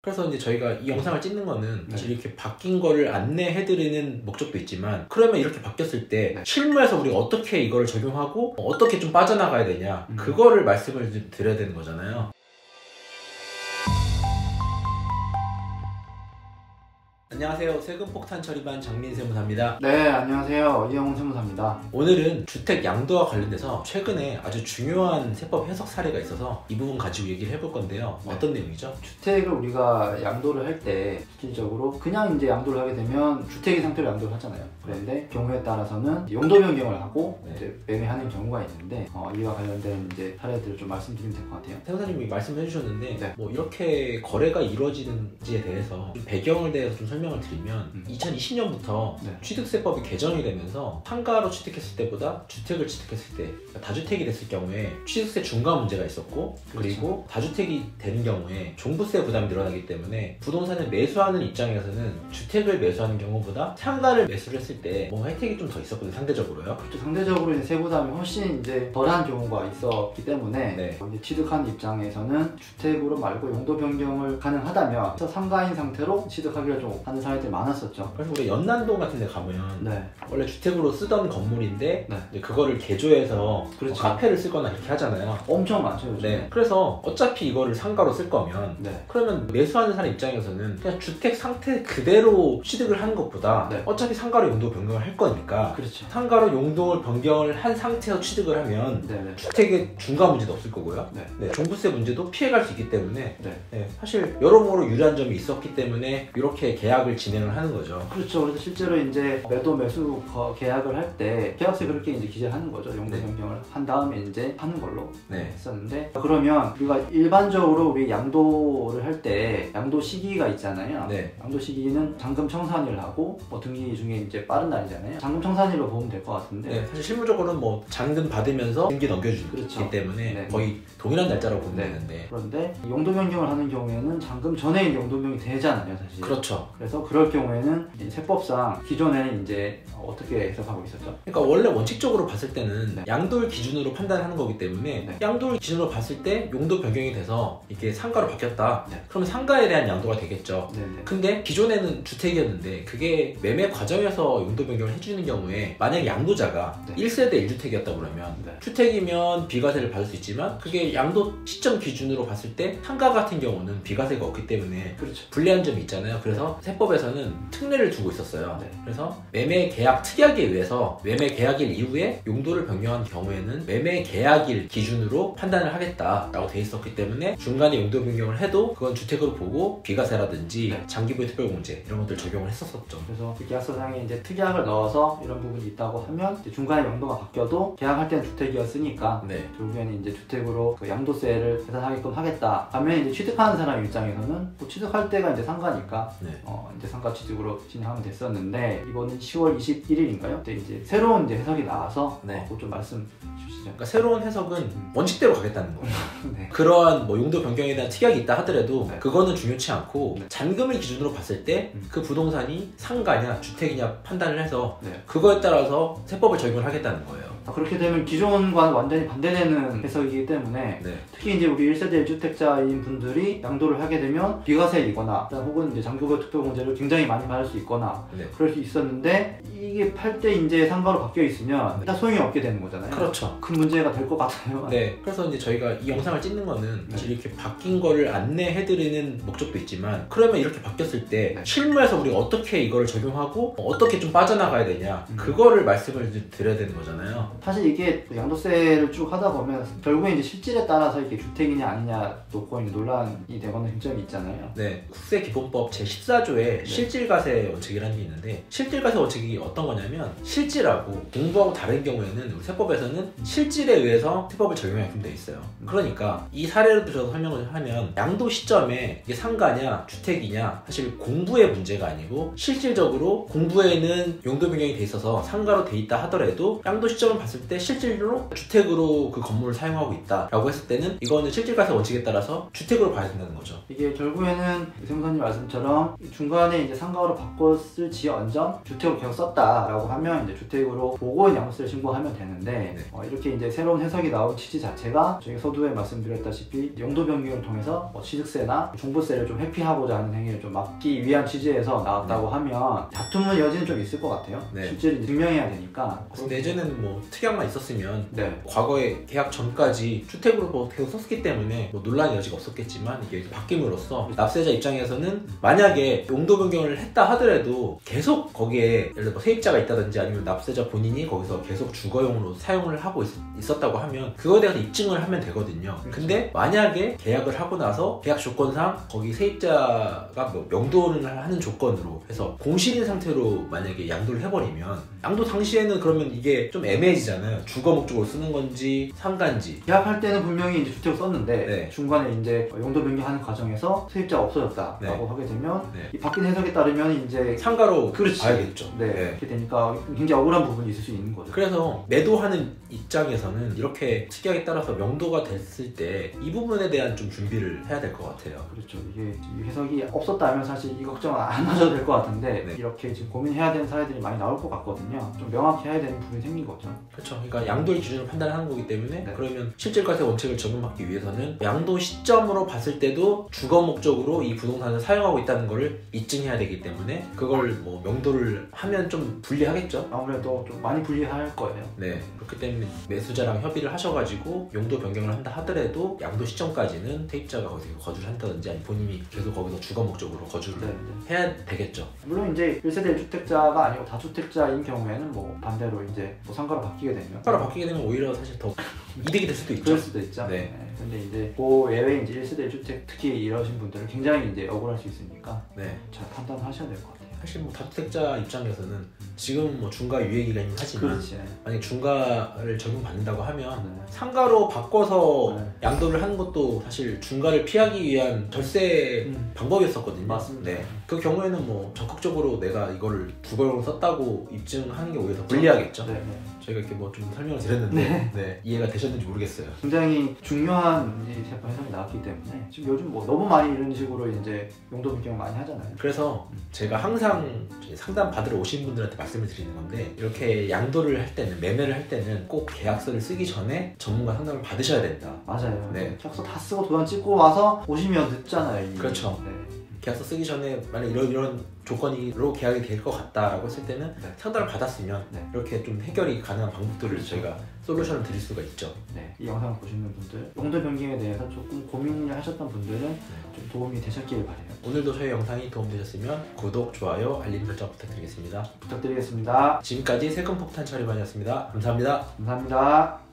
그래서 이제 저희가 이 영상을 찍는 거는 사실 이렇게 바뀐 거를 안내해드리는 목적도 있지만, 그러면 이렇게 바뀌었을 때 실무에서 우리가 어떻게 이걸 적용하고 어떻게 좀 빠져나가야 되냐, 그거를 말씀을 좀 드려야 되는 거잖아요. 안녕하세요. 세금폭탄 처리반 장민 세무사입니다. 네, 안녕하세요. 이영훈 세무사입니다. 오늘은 주택 양도와 관련돼서 최근에 아주 중요한 세법 해석 사례가 있어서 이 부분 가지고 얘기를 해볼 건데요. 어떤 내용이죠? 주택을 우리가 양도를 할 때 실질적으로 그냥 이제 양도를 하게 되면 주택의 상태로 양도를 하잖아요. 그런데 경우에 따라서는 용도 변경을 하고 이제 매매하는 경우가 있는데 이와 관련된 이제 사례들을 좀 말씀드리면 될 것 같아요. 세무사님이 말씀해 주셨는데 뭐 이렇게 거래가 이루어지는지에 대해서 좀 배경을 대해서 좀 설명을 드리면 2020년부터 취득세법이 개정이 되면서 상가로 취득했을 때보다 주택을 취득했을 때, 그러니까 다주택이 됐을 경우에 취득세 중과 문제가 있었고, 그리고 다주택이 되는 경우에 종부세 부담이 늘어나기 때문에 부동산을 매수하는 입장에서는 주택을 매수하는 경우보다 상가를 매수를 했을 때 뭐 혜택이 좀 더 있었거든요, 상대적으로요. 그렇죠. 상대적으로 이제 세부담이 훨씬 이제 덜한 경우가 있었기 때문에 이제 취득하는 입장에서는 주택으로 말고 용도 변경을 가능하다면 상가인 상태로 취득하기를 좀 하는 사례들이 많았었죠. 그래서 우리 연남동 같은 데 가면 원래 주택으로 쓰던 건물인데 이제 그거를 개조해서 그렇죠. 카페를 쓰거나 이렇게 하잖아요. 엄청 많죠, 요즘에. 그래서 어차피 이거를 상가로 쓸 거면 그러면 매수하는 사람 입장에서는 그냥 주택 상태 그대로 취득을 하는 것보다 어차피 상가로 용도 변경을 할 거니까 상가로 용도 변경을 한 상태에서 취득을 하면 주택의 중과 문제도 없을 거고요. 종부세 문제도 피해갈 수 있기 때문에 사실 여러모로 유리한 점이 있었기 때문에 이렇게 계약을 진행을 하는 거죠. 그렇죠. 그래서 실제로 이제 매도 매수 계약을 할 때 계약서에 그렇게 이제 기재하는 거죠. 용도 변경을 한 다음에 이제 하는 걸로 했었는데, 그러면 우리가 일반적으로 우리 양도를 할 때 양도 시기가 있잖아요. 양도 시기는 잔금 청산일 하고 뭐 등기 중에 이제 빠른 날이잖아요. 잔금 청산일로 보면 될 것 같은데 사실 실무적으로는 뭐 잔금 받으면서 등기 넘겨주기 때문에 거의 동일한 날짜라고 보면 되는데, 그런데 용도 변경을 하는 경우에는 잔금 전에 용도 변경이 되잖아요, 사실. 그렇죠. 그래서 그럴 경우에는 세법상 기존에는 이제 어떻게 해석하고 있었죠? 그러니까 원래 원칙적으로 봤을 때는 양도를 기준으로 판단하는 거기 때문에 양도를 기준으로 봤을 때 용도 변경이 돼서 이게 상가로 바뀌었다. 그러면 상가에 대한 양도가 되겠죠. 근데 기존에는 주택이었는데 그게 매매 과정에서 용도 변경을 해주는 경우에 만약에 양도자가 1세대 1주택이었다 그러면 주택이면 비과세를 받을 수 있지만 그게 양도 시점 기준으로 봤을 때 상가 같은 경우는 비과세가 없기 때문에 불리한 점이 있잖아요. 그래서 세법에서는 특례를 두고 있었어요. 그래서 매매 계약 특약에 의해서 매매 계약일 이후에 용도를 변경한 경우에는 매매 계약일 기준으로 판단을 하겠다라고 돼 있었기 때문에 중간에 용도 변경을 해도 그건 주택으로 보고 비과세라든지 장기부의 특별공제 이런 것들 적용을 했었었죠. 그래서 계약서상에 이제 특약을 넣어서 이런 부분이 있다고 하면 이제 중간에 용도가 바뀌어도 계약할 때는 주택이었으니까 결국에는 이제 주택으로 그 양도세를 계산하게끔 하겠다 하면 이제 취득하는 사람 입장에서는 또 취득할 때가 이제 상가니까 이제 상가 취득으로 진행하면 됐었는데, 이번은 10월 21일인가요? 그때 이제 새로운 이제 해석이 나와서 그거 좀 말씀 주시죠. 그러니까 새로운 해석은 원칙대로 가겠다는 거예요. 그러한 뭐 용도 변경에 대한 특약이 있다 하더라도 그거는 중요치 않고 잔금을 기준으로 봤을 때 그 부동산이 상가냐 주택이냐 판단을 해서 그거에 따라서 세법을 적용을 하겠다는 거예요. 그렇게 되면 기존과는 완전히 반대되는 해석이기 때문에 특히 이제 우리 1세대 1주택자인 분들이 양도를 하게 되면 비과세이거나 혹은 이제 장기부의 특별공제를 굉장히 많이 받을 수 있거나 그럴 수 있었는데, 이게 팔 때 이제 상가로 바뀌어 있으면 일단 소용이 없게 되는 거잖아요. 그렇죠. 큰 문제가 될 것 같아요. 그래서 이제 저희가 이 영상을 찍는 거는 사실 이렇게 바뀐 거를 안내해드리는 목적도 있지만, 그러면 이렇게 바뀌었을 때 실무에서 우리가 어떻게 이걸 적용하고 어떻게 좀 빠져나가야 되냐, 그거를 말씀을 좀 드려야 되는 거잖아요. 사실 이게 양도세를 쭉 하다 보면 결국에 이제 실질에 따라서 이게 주택이냐 아니냐 놓고 이제 논란이 되거나 쟁점이 있잖아요. 국세기본법 제14조에 실질과세 원칙이라는 게 있는데, 실질과세 원칙이 어떤 거냐면 실질하고 공부하고 다른 경우에는 우리 세법에서는 실질에 의해서 세법을 적용하게끔 돼 있어요. 그러니까 이 사례로 들어서 설명을 하면 양도 시점에 이게 상가냐 주택이냐 사실 공부의 문제가 아니고 실질적으로 공부에는 용도 변경이 돼 있어서 상가로 돼 있다 하더라도 양도 시점을 봤을 때 실질로 주택으로 그 건물을 사용하고 있다라고 했을 때는 이거는 실질과세 원칙에 따라서 주택으로 봐야 된다는 거죠. 이게 결국에는 세무사님 말씀처럼 중간에 이제 상가로 바꿨을지언정 주택으로 계속 썼다라고 하면 이제 주택으로 보고 양도세를 신고하면 되는데 이렇게 이제 새로운 해석이 나온 취지 자체가 저희가 서두에 말씀드렸다시피 용도 변경을 통해서 취득세나 종부세를 좀 회피하고자 하는 행위를 좀 막기 위한 취지에서 나왔다고 하면 다툼의 여지는 좀 있을 것 같아요. 실제로 증명해야 되니까. 근데 예전에는 뭐 특약만 있었으면 과거에 계약 전까지 주택으로 뭐 계속 썼기 때문에 뭐 논란의 여지가 없었겠지만 이게 바뀜으로써 납세자 입장에서는 만약에 용도 변경을 했다 하더라도 계속 거기에 예를 들어 세입자가 있다든지 아니면 납세자 본인이 거기서 계속 주거용으로 사용을 하고 있었다고 하면 그거에 대해서 입증을 하면 되거든요. 근데 만약에 계약을 하고 나서 계약 조건상 거기 세입자가 뭐 명도를 하는 조건으로 해서 공실인 상태로 만약에 양도를 해버리면 양도 당시에는 그러면 이게 좀 애매해지잖아요. 주거 목적으로 쓰는 건지 상가인지. 계약할 때는 분명히 이제 주택을 썼는데 중간에 이제 용도 변경하는 과정에서 세입자가 없어졌다라고 하게 되면 이 바뀐 해석에 따르면 이제 상가로 봐야겠죠. 그렇게 되니까 굉장히 억울한 부분이 있을 수 있는 거죠. 그래서 매도하는 입장에서는 이렇게 특약에 따라서 명도가 됐을 때 이 부분에 대한 좀 준비를 해야 될 것 같아요. 그렇죠. 이게 해석이 없었다면 사실 이 걱정은 안 하셔도 될 것 같은데 이렇게 지금 고민해야 되는 사례들이 많이 나올 것 같거든요. 좀 명확히 해야 되는 부분이 생긴 거죠. 그렇죠. 그러니까 양도를 기준으로 판단하는 거기 때문에 그러면 실질과세 원칙을 적용받기 위해서는 양도 시점으로 봤을 때도 주거 목적으로 이 부동산을 사용하고 있다는 것을 입증해야 되기 때문에 그걸 뭐 명도를 하면 좀 불리하겠죠. 아무래도 좀 많이 불리할 거예요. 그렇기 때문에 매수자랑 협의를 하셔가지고 용도 변경을 한다 하더라도 양도 시점까지는 세입자가 거기서 거주를 한다든지 아니면 본인이 계속 거기서 주거 목적으로 거주를 해야 되겠죠. 물론 이제 1세대 1주택자가 아니고 다주택자인 경우에는 뭐 반대로 이제 뭐 상가로 바뀌게 되면 오히려 사실 더 이득이 될 수도 있죠. 그럴 수도 있죠. 근데 이제 그 예외 이제 1세대 1주택 특히 이러신 분들은 굉장히 이제 억울할 수 있으니까 잘 판단하셔야 될 것 같아요. 사실 뭐 다주택자 입장에서는 지금 뭐 중과 유예 기간이긴 하지만 만약 중과를 적용받는다고 하면 상가로 바꿔서 양도를 하는 것도 사실 중과를 피하기 위한 절세 방법이었었거든요. 맞습니다. 그 경우에는 뭐 적극적으로 내가 이거를 주거용으로 썼다고 입증하는 게 오히려 더 불리하겠죠. 저희가 이렇게 뭐 좀 설명을 드렸는데 이해가 되셨는지 모르겠어요. 굉장히 중요한 해석이 나왔기 때문에 지금 요즘 뭐 너무 많이 이런 식으로 이제 용도 변경 많이 하잖아요. 그래서 제가 항상 상담 받으러 오신 분들한테 말씀을 드리는 건데 이렇게 양도를 할 때는 매매를 할 때는 꼭 계약서를 쓰기 전에 전문가 상담을 받으셔야 된다. 맞아요. 계약서 다 쓰고 도장 찍고 와서 오시면 늦잖아요. 이미. 그렇죠. 계약서 쓰기 전에 만약 이런 조건으로 계약이 될 것 같다라고 했을 때는 상담을 받았으면 이렇게 좀 해결이 가능한 방법들을 저희가 솔루션을 드릴 수가 있죠. 이 영상을 보시는 분들 용도 변경에 대해서 조금 고민을 하셨던 분들은 좀 도움이 되셨길 바라요. 오늘도 저희 영상이 도움되셨으면 구독, 좋아요, 알림 설정 부탁드리겠습니다. 부탁드리겠습니다. 지금까지 세금폭탄 처리반이었습니다. 감사합니다. 감사합니다.